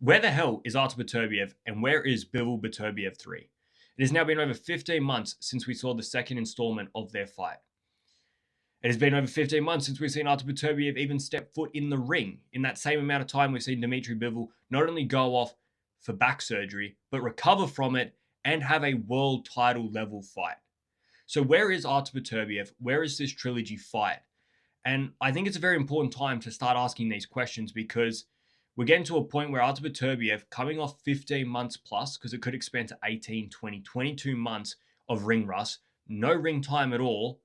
Where the hell is Artur Beterbiev and where is Bivol Beterbiev 3? It has now been over 15 months since we saw the second installment of their fight. It has been over 15 months since we've seen Artur Beterbiev even step foot in the ring. In that same amount of time, we've seen Dmitry Bivol not only go off for back surgery, but recover from it and have a world title level fight. So where is Artur Beterbiev? Where is this trilogy fight? And I think it's a very important time to start asking these questions because we're getting to a point where Artur Beterbiev, coming off 15 months plus, because it could expand to 18, 20, 22 months of ring rust, no ring time at all,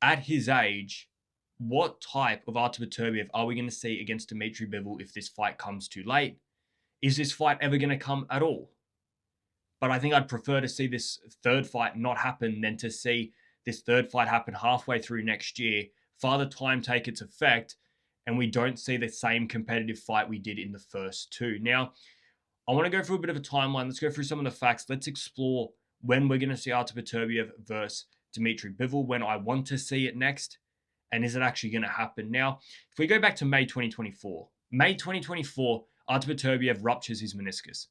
at his age, what type of Artur Beterbiev are we going to see against Dmitry Bivol if this fight comes too late? Is this fight ever going to come at all? But I think I'd prefer to see this third fight not happen than to see this third fight happen halfway through next year, Father Time take its effect, and we don't see the same competitive fight we did in the first two. Now, I want to go through a bit of a timeline. Let's go through some of the facts. Let's explore when we're going to see Artur Beterbiev versus Dmitry Bivol, when I want to see it next, and is it actually going to happen? Now, if we go back to May 2024, Artur Beterbiev ruptures his meniscus.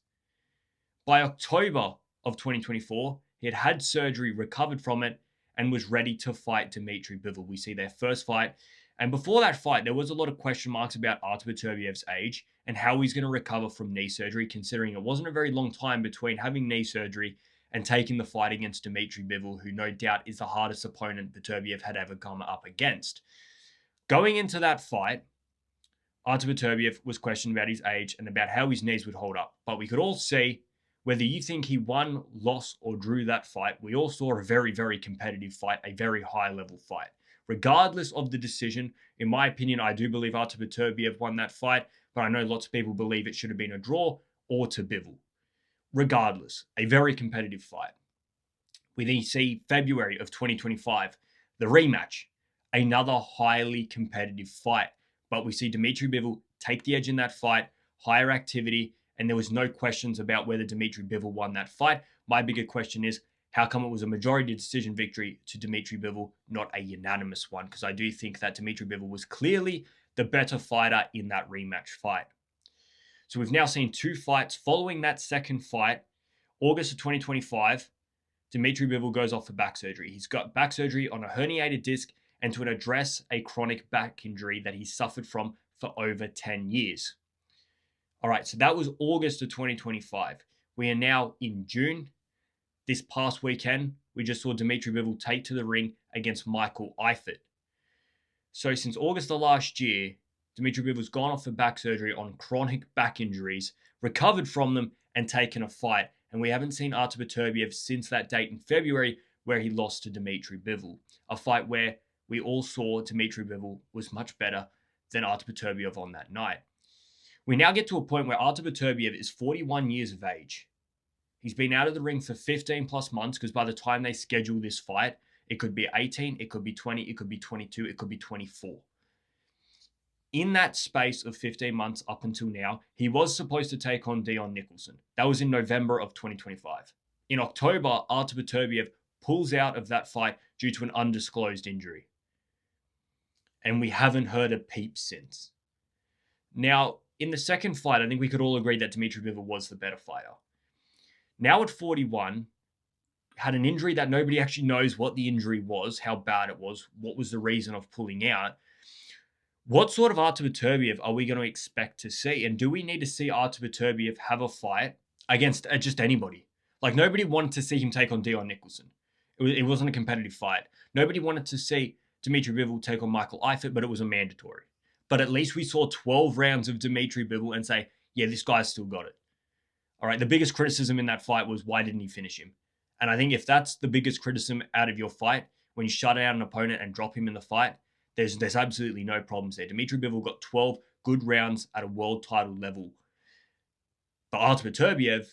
By October of 2024, he had had surgery, recovered from it, and was ready to fight Dmitry Bivol. We see their first fight. And before that fight, there was a lot of question marks about Artur Beterbiev's age and how he's going to recover from knee surgery, considering it wasn't a very long time between having knee surgery and taking the fight against Dmitry Bivol, who no doubt is the hardest opponent Beterbiev had ever come up against. Going into that fight, Artur Beterbiev was questioned about his age and about how his knees would hold up. But we could all see, whether you think he won, lost, or drew that fight, we all saw a very, very competitive fight, a very high-level fight. Regardless of the decision, in my opinion, I do believe Artur Beterbiev won that fight, but I know lots of people believe it should have been a draw or to Bivol. Regardless, a very competitive fight. We then see February of 2025, the rematch, another highly competitive fight. But we see Dmitry Bivol take the edge in that fight, higher activity, and there was no questions about whether Dmitry Bivol won that fight. My bigger question is, how come it was a majority decision victory to Dmitry Bivol, not a unanimous one? Because I do think that Dmitry Bivol was clearly the better fighter in that rematch fight. So we've now seen two fights. Following that second fight, August of 2025, Dmitry Bivol goes off for back surgery. He's got back surgery on a herniated disc and to address a chronic back injury that he suffered from for over 10 years. All right, so that was August of 2025. We are now in June. This past weekend, we just saw Dmitry Bivol take to the ring against Michael Eifert. So since August of last year, Dmitry Bivol's gone off for back surgery on chronic back injuries, recovered from them, and taken a fight. And we haven't seen Artur Beterbiev since that date in February where he lost to Dmitry Bivol. A fight where we all saw Dmitry Bivol was much better than Artur Beterbiev on that night. We now get to a point where Artur Beterbiev is 41 years of age. He's been out of the ring for 15 plus months because by the time they schedule this fight, it could be 18, it could be 20, it could be 22, it could be 24. In that space of 15 months up until now, he was supposed to take on Dion Nicholson. That was in November of 2025. In October, Artur Beterbiev pulls out of that fight due to an undisclosed injury. And we haven't heard a peep since. Now, in the second fight, I think we could all agree that Dmitry Bivol was the better fighter. Now at 41, had an injury that nobody actually knows what the injury was, how bad it was, what was the reason of pulling out. What sort of Artur Beterbiev are we going to expect to see? And do we need to see Artur Beterbiev have a fight against just anybody? Like, nobody wanted to see him take on Dion Nicholson. It wasn't a competitive fight. Nobody wanted to see Dmitry Bivol take on Michael Eifert, but it was a mandatory. But at least we saw 12 rounds of Dmitry Bivol and say, yeah, this guy's still got it. All right, the biggest criticism in that fight was, why didn't he finish him? And I think if that's the biggest criticism out of your fight, when you shut out an opponent and drop him in the fight, there's absolutely no problems there. Dmitry Bivol got 12 good rounds at a world title level. But Artur Beterbiev,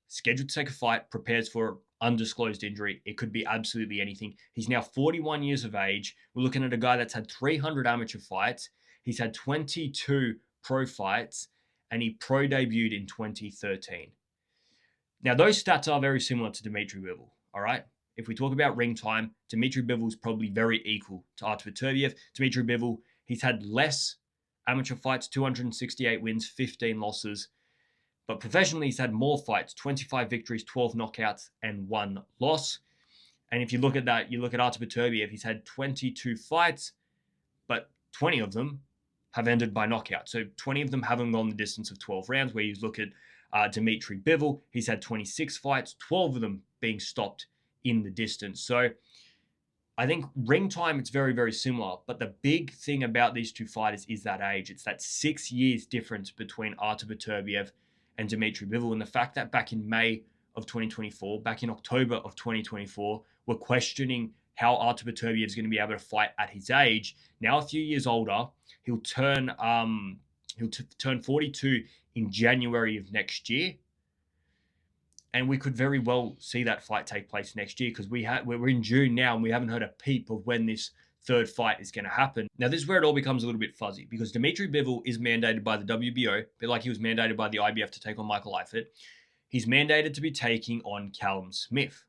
scheduled to take a fight, prepares for undisclosed injury. It could be absolutely anything. He's now 41 years of age. We're looking at a guy that's had 300 amateur fights. He's had 22 pro fights, and he pro debuted in 2013. Now, those stats are very similar to Dmitry Bivol, all right? If we talk about ring time, Dmitry Bivol is probably very equal to Artur Beterbiev. Dmitry Bivol, he's had less amateur fights, 268 wins, 15 losses. But professionally, he's had more fights, 25 victories, 12 knockouts, and 1 loss. And if you look at that, you look at Artur Beterbiev, he's had 22 fights, but 20 of them have ended by knockout. So 20 of them haven't gone the distance of 12 rounds, where you look at Dimitri Bivol, he's had 26 fights, 12 of them being stopped in the distance. So I think ring time, it's very, very similar. But the big thing about these two fighters is that age. It's that 6 years difference between Artur Beterbiev and Dimitri Bivol. And the fact that back in May of 2024, back in October of 2024, we're questioning how Artur Beterbiev is going to be able to fight at his age. Now, a few years older, he'll turn 42 in January of next year. And we could very well see that fight take place next year, because we're in June now and we haven't heard a peep of when this third fight is going to happen. Now, this is where it all becomes a little bit fuzzy, because Dimitri Bivol is mandated by the WBO, a bit like he was mandated by the IBF to take on Michael Eifert. He's mandated to be taking on Callum Smith.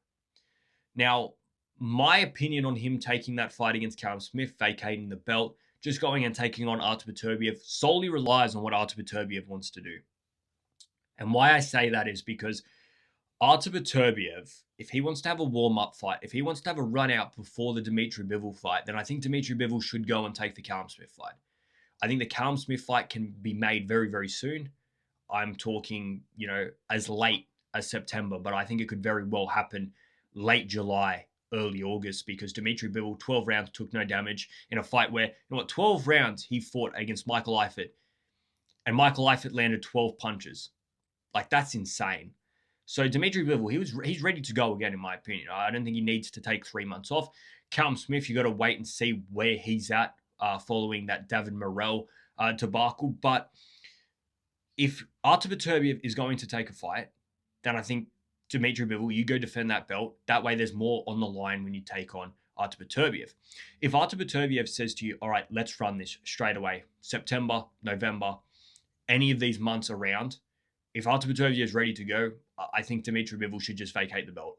Now, my opinion on him taking that fight against Callum Smith, vacating the belt, just going and taking on Artur Beterbiev, solely relies on what Artur Beterbiev wants to do. And why I say that is because Artur Beterbiev, if he wants to have a warm-up fight, if he wants to have a run-out before the Dimitri Bivol fight, then I think Dimitri Bivol should go and take the Callum Smith fight. I think the Callum Smith fight can be made very, very soon. I'm talking, as late as September, but I think it could very well happen late July, early August, because Dimitri Bivol, 12 rounds, took no damage in a fight where, 12 rounds he fought against Michael Eifert, and Michael Eifert landed 12 punches. Like, that's insane. So Dimitri Bivol, he's ready to go again, in my opinion. I don't think he needs to take 3 months off. Callum Smith, you got to wait and see where he's at following that David Morrell debacle. But if Artur Beterbiev is going to take a fight, then I think Dimitri Bivol, you go defend that belt. That way there's more on the line when you take on Artur Beterbiev. If Artur Beterbiev says to you, all right, let's run this straight away, September, November, any of these months around, if Artur Beterbiev is ready to go, I think Dimitri Bivol should just vacate the belt.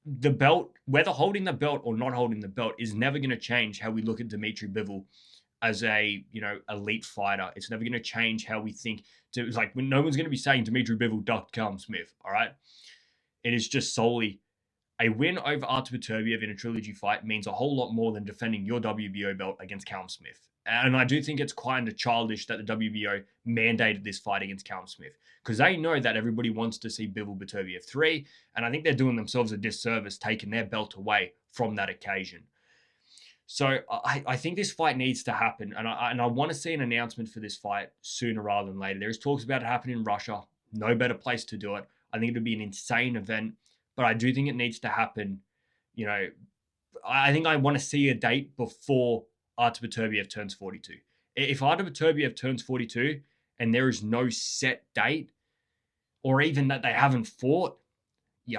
The belt, whether holding the belt or not holding the belt, is never going to change how we look at Dimitri Bivol as a, elite fighter. It's never going to change how we think. No one's going to be saying Dimitri Bivol ducked Callum Smith, all right? It is just solely a win over Artur Beterbiev in a trilogy fight means a whole lot more than defending your WBO belt against Callum Smith. And I do think it's kind of childish that the WBO mandated this fight against Callum Smith, because they know that everybody wants to see Bivol Beterbiev 3, and I think they're doing themselves a disservice taking their belt away from that occasion. So I think this fight needs to happen, and I want to see an announcement for this fight sooner rather than later. There's talks about it happening in Russia. No better place to do it. I think it would be an insane event, but I do think it needs to happen. I think I want to see a date before Artur Beterbiev turns 42. If Artur Beterbiev turns 42 and there is no set date, or even that they haven't fought,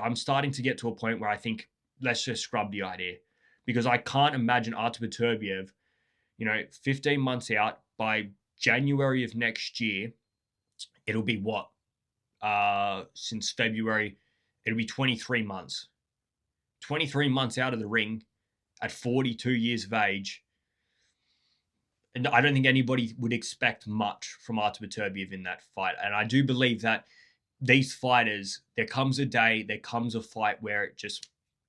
I'm starting to get to a point where I think let's just scrub the idea. Because I can't imagine Artur Beterbiev, 15 months out, by January of next year, it'll be what? Since February, it'll be 23 months. 23 months out of the ring at 42 years of age. And I don't think anybody would expect much from Artur Beterbiev in that fight. And I do believe that these fighters, there comes a day, there comes a fight where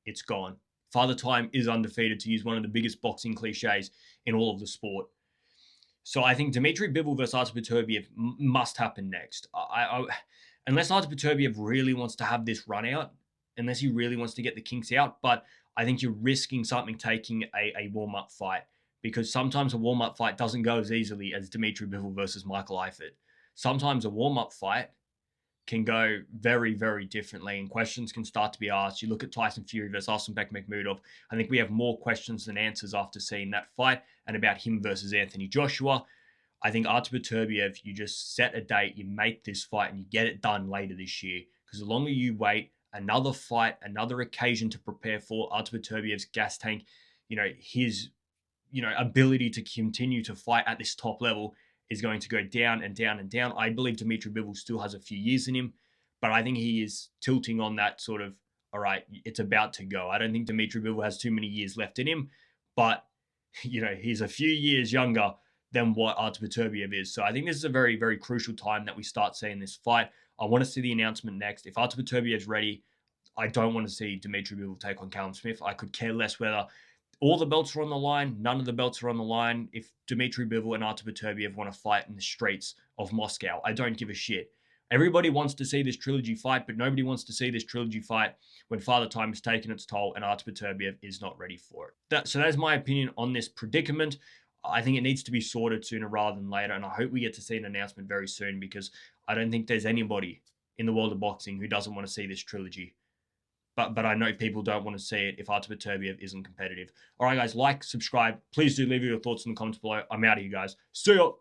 it's gone. Father Time is undefeated, to use one of the biggest boxing cliches in all of the sport. So I think Dimitri Bivol versus Artur Beterbiev must happen next. Unless Artur Beterbiev really wants to have this run out, unless he really wants to get the kinks out, but I think you're risking something taking a warm-up fight, because sometimes a warm-up fight doesn't go as easily as Dimitri Bivol versus Michael Eifert. Sometimes a warm-up fight can go very, very differently, and questions can start to be asked. You look at Tyson Fury versus Aslanbek Makhmudov. I think we have more questions than answers after seeing that fight, and about him versus Anthony Joshua. I think Artur Beterbiev, you just set a date, you make this fight, and you get it done later this year. Because the longer you wait, another fight, another occasion to prepare for, Artur Beterbiev's gas tank, his ability to continue to fight at this top level is going to go down and down and down. I believe Dimitri Bivol still has a few years in him, but I think he is tilting on that sort of, all right, it's about to go. I don't think Dimitri Bivol has too many years left in him, but, he's a few years younger than what Artur Beterbiev is. So I think this is a very, very crucial time that we start seeing this fight. I want to see the announcement next. If Artur Beterbiev's ready, I don't want to see Dimitri Bivol take on Callum Smith. I could care less whether all the belts are on the line, none of the belts are on the line. If Dimitri Bivol and Artur Beterbiev want to fight in the streets of Moscow, I don't give a shit. Everybody wants to see this trilogy fight, but nobody wants to see this trilogy fight when Father Time has taken its toll and Artur Beterbiev is not ready for it. So that's my opinion on this predicament. I think it needs to be sorted sooner rather than later, and I hope we get to see an announcement very soon, because I don't think there's anybody in the world of boxing who doesn't want to see this trilogy. But I know people don't want to see it if Artur Beterbiev isn't competitive. All right, guys, like, subscribe. Please do leave your thoughts in the comments below. I'm out of here, guys. See ya.